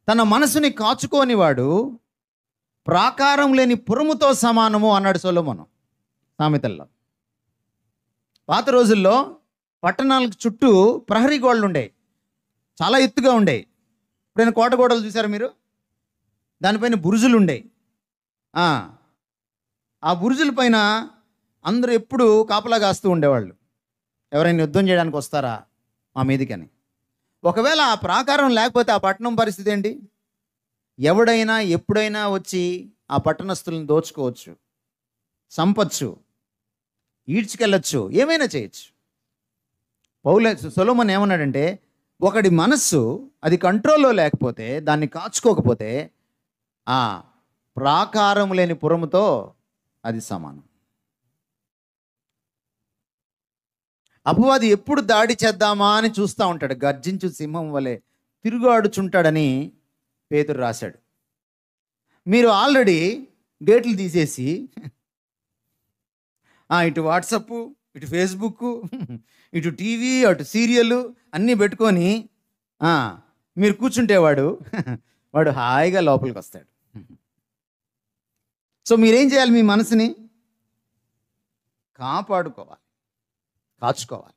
తన మనసుని కాచుకోనివాడు ప్రాకారం లేని పురముతో సమానము అన్నాడు సొలొమోను సామెతల్లో. పాత రోజుల్లో పట్టణాలకు చుట్టూ ప్రహరీ గోడలు ఉండేవి, చాలా ఎత్తుగా ఉండేవి. ఇప్పుడైనా కోట గోడలు చూసారా మీరు? దానిపైన బురుజులు ఉండేవి. ఆ బురుజుల పైన అందరూ ఎప్పుడు కాపలా కాస్తూ ఉండేవాళ్ళు, ఎవరైనా యుద్ధం చేయడానికి వస్తారా మా మీదికని. ఒకవేళ ఆ ప్రాకారం లేకపోతే ఆ పట్టణం పరిస్థితి ఏంటి? ఎవడైనా ఎప్పుడైనా వచ్చి ఆ పట్టణస్తులను దోచుకోవచ్చు, చంపచ్చు, ఈడ్చుకెళ్ళచ్చు, ఏమైనా చేయొచ్చు. సొలొమోను ఏమన్నాడంటే, ఒకడి మనస్సు అది కంట్రోల్లో లేకపోతే, దాన్ని కాచుకోకపోతే ఆ ప్రాకారం లేని పురముతో అది సమానం. అపవాది ఎప్పుడు దాడి చేద్దామా అని చూస్తూ ఉంటాడు, గర్జించు సింహం వలె తిరుగాడుచుంటాడని పేతురు రాశాడు. మీరు ఆల్రెడీ గేట్లు తీసేసి ఇటు వాట్సప్, ఇటు ఫేస్బుక్, ఇటు టీవీ, అటు సీరియల్ అన్నీ పెట్టుకొని మీరు కూర్చుంటేవాడు వాడు హాయిగా లోపలికి వస్తాడు. సో మీరేం చేయాలి? మీ మనసుని కాపాడుకోవాలి, కాచుకోవాలి.